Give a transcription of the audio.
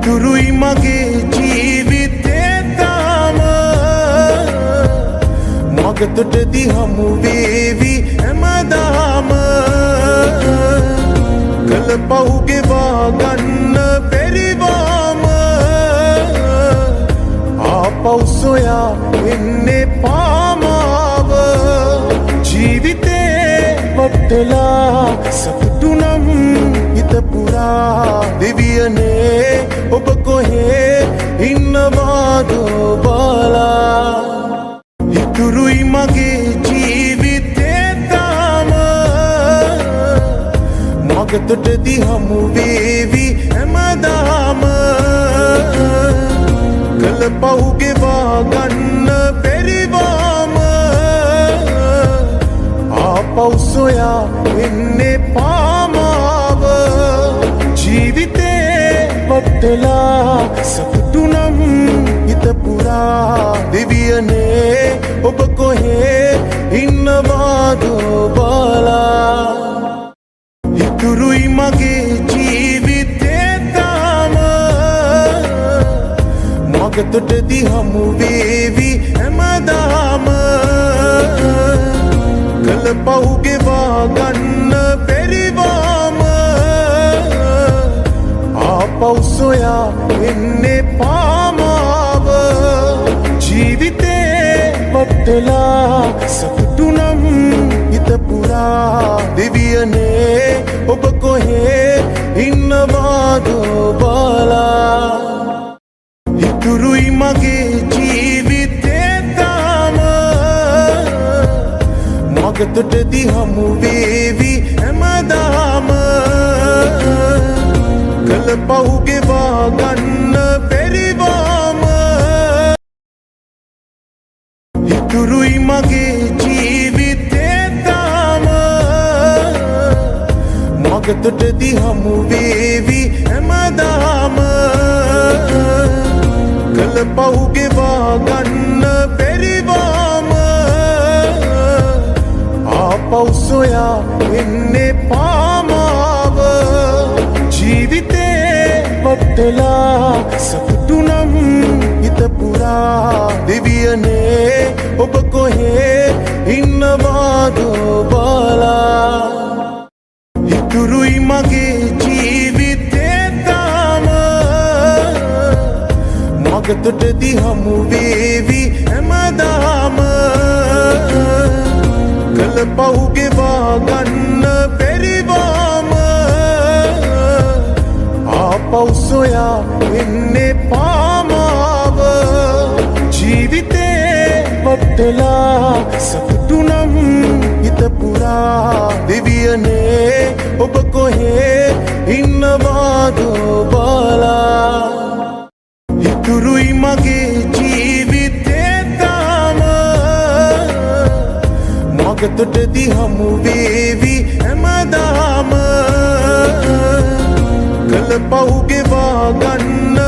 ඉතුරුයි මගේ ජීවිතේ තාම මගතොටදී හමු වේවි හැමදාම කළ පව් ගෙවා ගන්න බැරිවම ආපහු සොයා එන්නේ පාමාව ජීවිතේ වටලා සතුටු නම් හිත පුරා දෙවියනේ ඔබ කොහේ ඉන්නවාද බලා ඉතුරුයි මගේ ජීවිතේ තාම මගතොටදී හමු වේවි හැමදාම කළ පව් ගෙවා ගන්න බැරිවම ආපහු සොයා එන්නේ පාමාව ජීවිතේ වටලා සතුටු නම් හිත පුරා දෙවියනේ ඔබ කොහේ ඉන්නවාද බලා ඉතුරුයි මගේ ජීවිතේ තාම මගතොටදී හමු වේවි හැමදාම කළ පව් ගෙවා ගන්න බැරිවම ආපහු සොයා එන්නේ පාමාව ජීවිතේ වටලා සතුටු නම් හිත පුරා දෙවියනේ ඔබ කොහේ ඉන්නවාද බලා ඉතුරුයි මගේ ජීවිතේ තාම මගතොටදී හමු වේවි හැමදාම කළ පව් ගෙවා ගන්න බැරිවම ඉතුරුයි මගේ ජීවිතේ තාම මගතොටදී හමු වේවි හැමදාම කළ පව් ගෙවා ගන්න බැරිවම ආපහු සොයා එන්නේ පාමාව ජීවිතේ වටලා සතුටු නම් හිත පුරා දෙවියනේ ඔබ කොහේ ඉන්නවාද බලා ඉතුරුයි මගේ ජීවිතේ තාම මගතොටදී හමු වේවි හැමදාම කළ පව් ගෙවා ගන්න බැරිවම ආපහු සොයා එන්නේ පාමාව ජීවිතේ වටලා සතුටු නම් හිත පුරා දෙවියනේ ඔබ කොහේ ඉන්නවාද බලා ඉතුරුයි මගේ ජීවිතේ තාම මගතොටදී හමු වේවි හැමදාම කළ පව් ගෙවා ගන්න